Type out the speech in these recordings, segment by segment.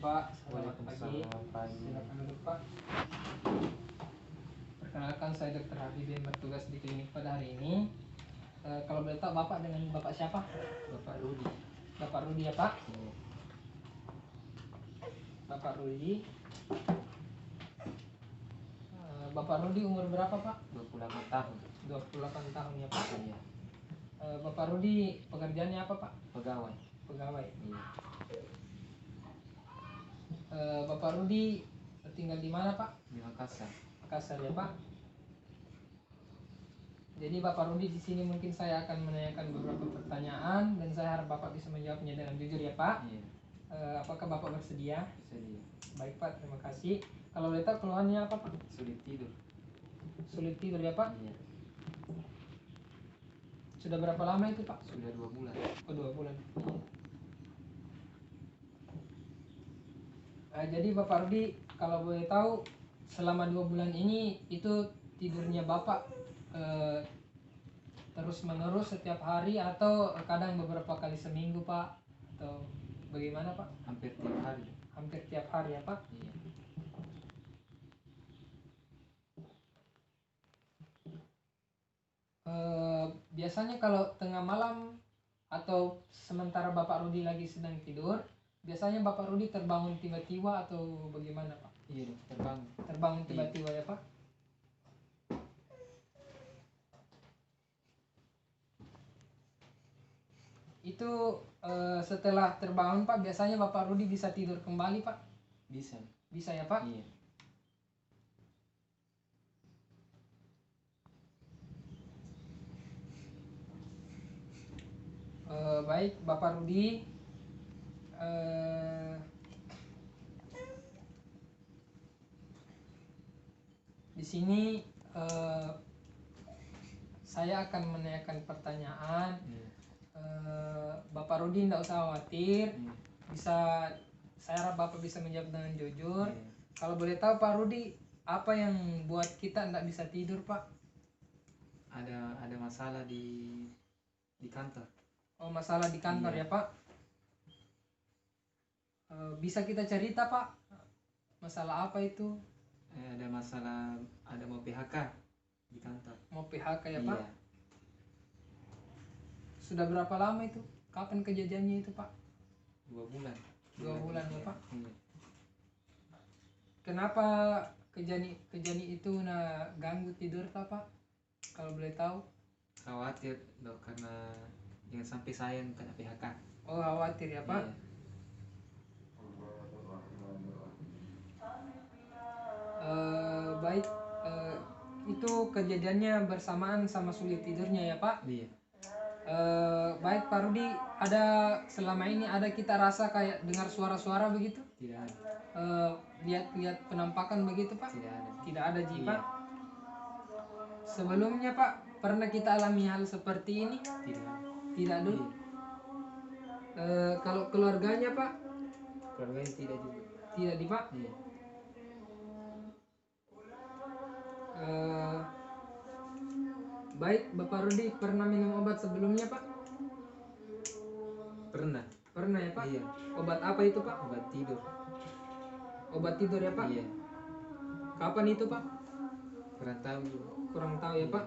Pak. Selamat pagi. Waalaikumsalam pagi. Silakan duduk Pak. Perkenalkan, saya Dr. Habib yang bertugas di klinik pada hari ini. Kalau boleh tahu Bapak dengan Bapak siapa? Bapak Rudi. Bapak Rudi ya Pak? Iya. Bapak Rudi. Bapak Rudi umur berapa Pak? 28 tahun. 28 tahun ya Pak? Iya. Bapak Rudi pekerjaannya apa Pak? Pegawai. Pegawai. Iya. Bapak Rudi tinggal di mana Pak? Di Makassar. Makassar ya Pak. Jadi Bapak Rudi di sini mungkin saya akan menanyakan beberapa pertanyaan dan saya harap Bapak bisa menjawabnya dengan jujur ya Pak. Iya. Apakah Bapak bersedia? Sedih. Baik Pak, terima kasih. Kalau boleh tahu keluhannya apa Pak? Sulit tidur. Sulit tidur ya Pak? Iya. Sudah berapa lama itu Pak? Sudah 2 bulan. Oh, 2 bulan. Jadi Bapak Rudi, kalau boleh tahu selama 2 bulan ini itu tidurnya Bapak terus menerus setiap hari atau kadang beberapa kali seminggu Pak, atau bagaimana Pak? Hampir tiap hari. Hampir tiap hari ya Pak? Iya. Biasanya kalau tengah malam atau sementara Bapak Rudi lagi sedang tidur, biasanya Bapak Rudi terbangun tiba-tiba atau bagaimana Pak? Iya, terbangun. Terbangun tiba-tiba ya Pak? Itu setelah terbangun Pak, biasanya Bapak Rudi bisa tidur kembali Pak? Bisa. Bisa ya Pak? Iya. Baik Bapak Rudi, di sini saya akan menanyakan pertanyaan. Iya. Bapak Rudi tidak usah khawatir, Iya. saya harap Bapak bisa menjawab dengan jujur. Iya. Kalau boleh tahu Pak Rudi, apa yang buat kita tidak bisa tidur Pak? Ada masalah di kantor. Oh, masalah di kantor Iya. ya Pak? Bisa kita cerita Pak? Masalah apa itu? Ada masalah, ada mau PHK di kantor. Mau PHK ya Iya. Pak? Sudah berapa lama itu? Kapan kejadiannya itu Pak? 2 bulan. 2 bulan ya Pak? Iya. Kenapa kejadian itu ganggu tidur Pak? Kalau boleh tahu? Khawatir dok, karena jangan sampai saya yang kena PHK. Oh, khawatir ya Pak? Iya. Baik, itu kejadiannya bersamaan sama sulit tidurnya ya Pak? Iya. Baik Pak Rudi, selama ini ada kita rasa kayak dengar suara-suara begitu? Tidak ada. Lihat penampakan begitu Pak? Tidak ada. Tidak ada Ji Pak? Iya. Sebelumnya Pak, pernah kita alami hal seperti ini? Tidak ada. Tidak dulu? Iya. Kalau keluarganya Pak? Keluarganya tidak juga. Tidak di Pak? Iya. Baik, Bapak Rudi pernah minum obat sebelumnya Pak? Pernah. Pernah ya Pak? Iya. Obat apa itu Pak? Obat tidur. Obat tidur ya Pak? Iya. Kapan itu Pak? Kurang tahu juga. Kurang tahu ya Pak?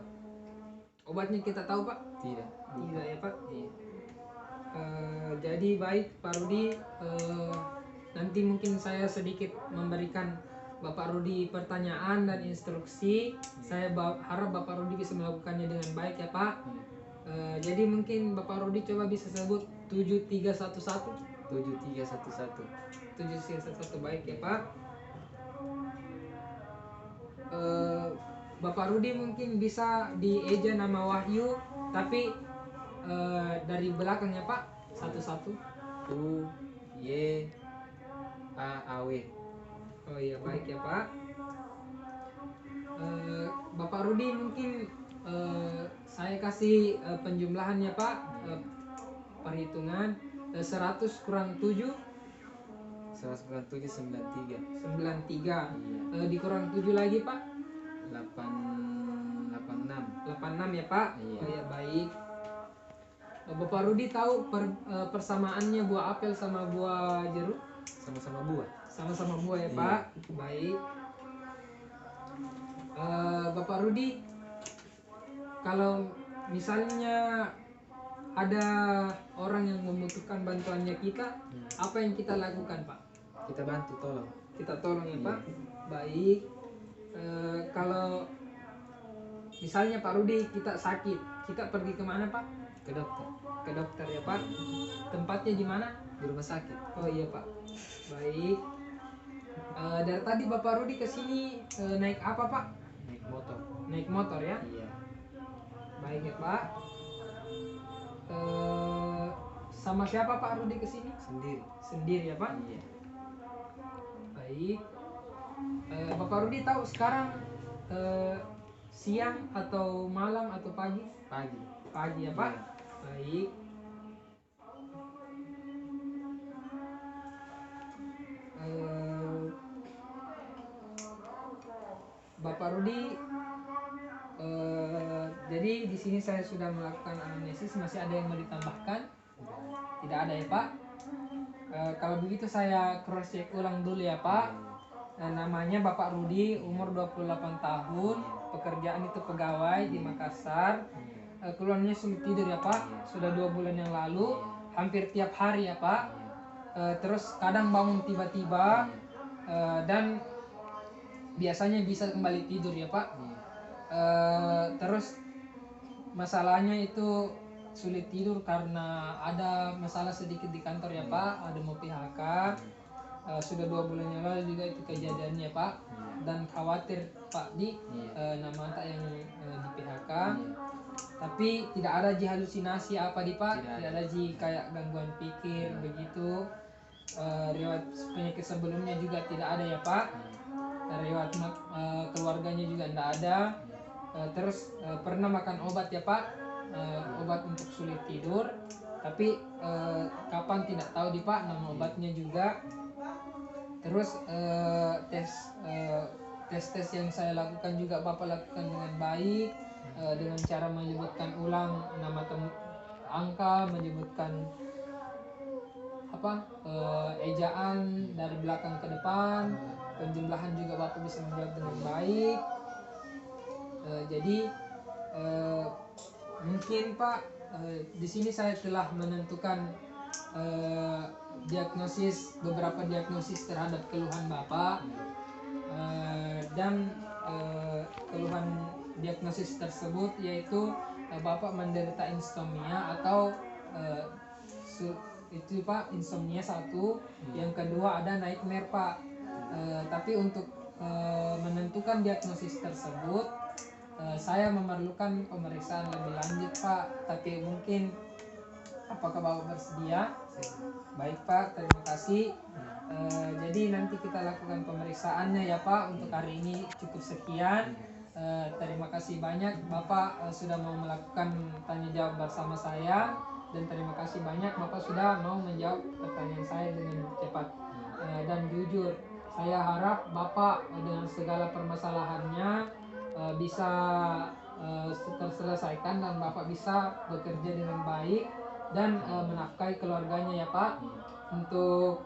Obatnya kita tahu Pak? Tidak. Tidak ya Pak? Iya. Jadi baik Pak Rudi, nanti mungkin saya sedikit memberikan Bapak Rudi pertanyaan dan instruksi. Saya harap Bapak Rudi bisa melakukannya dengan baik ya Pak. Iya. Jadi mungkin Bapak Rudi coba bisa sebut 7311. 7311. 7311 baik ya Pak. Bapak Rudi mungkin bisa dieja nama Wahyu, tapi dari belakang ya Pak, satu-satu. U Y A A W. Oh iya baik ya Pak. Bapak Rudi mungkin saya kasih penjumlahan ya Pak, perhitungan 100 kurang 7 100 kurang 7 93. 93. Dikurang 7 lagi Pak, 86. 86 ya Pak. Iya. Oh ya baik. Bapak Rudi tahu persamaannya buah apel sama buah jeruk? Sama-sama buah. Sama-sama buah ya Iya. Pak. Baik. Bapak Rudi, kalau misalnya ada orang yang membutuhkan bantuannya kita, apa yang kita lakukan Pak? Kita bantu, tolong. Kita tolong ya Iya. Pak. Baik. Kalau misalnya Pak Rudi kita sakit, kita pergi kemana Pak? Ke dokter. Ke dokter ya Pak. Tempatnya di mana? Di rumah sakit. Oh iya Pak. Baik. Dari tadi Bapak Rudi ke sini naik apa Pak? Naik motor. Naik motor ya. Iya. Baik ya Pak. Sama siapa Pak Rudi ke sini? Sendiri. Sendiri ya Pak. Iya. Baik. Bapak Rudi tahu sekarang siang atau malam atau pagi? Pagi. Pagi ya Pak. Iya. Baik. Bapak Rudi, jadi di sini saya sudah melakukan anamnesis. Masih ada yang mau ditambahkan? Tidak ada ya Pak. Kalau begitu saya cross check ulang dulu ya Pak. Namanya Bapak Rudi, umur 28 tahun, pekerjaan itu pegawai di Makassar. Keluarnya sulit tidur ya Pak, sudah 2 bulan yang lalu, hampir tiap hari ya Pak. Terus kadang bangun tiba-tiba dan biasanya bisa kembali tidur ya Pak. Terus masalahnya itu sulit tidur karena ada masalah sedikit di kantor ya Pak, ada mau PHK. Sudah 2 bulan yang lalu juga itu kejadiannya Pak, dan khawatir Pak di nama tak yang di PHK. Tapi tidak ada halusinasi apa di Pak, tidak ada kayak gangguan pikir begitu. Riwayat penyakit sebelumnya juga tidak ada ya Pak. Riwayat keluarganya juga tidak ada. Terus pernah makan obat ya Pak, obat untuk sulit tidur, tapi kapan tidak tahu di Pak, nama obatnya juga. Terus tes yang saya lakukan juga Bapak lakukan dengan baik, dengan cara menyebutkan ulang nama angka, menyebutkan ejaan dari belakang ke depan, penjumlahan juga Bapak bisa menjawab dengan baik. Jadi mungkin Pak, di sini saya telah menentukan beberapa diagnosis terhadap keluhan Bapak, dan keluhan diagnosis tersebut yaitu Bapak menderita insomnia atau itu Pak, insomnia satu, yang kedua ada nightmare Pak. Tapi untuk menentukan diagnosis tersebut saya memerlukan pemeriksaan lebih lanjut Pak, tapi mungkin apakah Bapak bersedia? Baik Pak, terima kasih. Jadi nanti kita lakukan pemeriksaannya ya Pak. Untuk hari ini cukup sekian. Terima kasih banyak Bapak sudah mau melakukan tanya jawab bersama saya, dan terima kasih banyak Bapak sudah mau menjawab pertanyaan saya dengan cepat dan jujur. Saya harap Bapak dengan segala permasalahannya bisa terselesaikan dan Bapak bisa bekerja dengan baik dan menafkahi keluarganya ya Pak. Untuk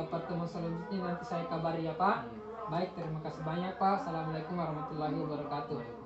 pertemuan selanjutnya nanti saya kabari ya Pak. Baik, terima kasih banyak Pak. Assalamualaikum warahmatullahi wabarakatuh.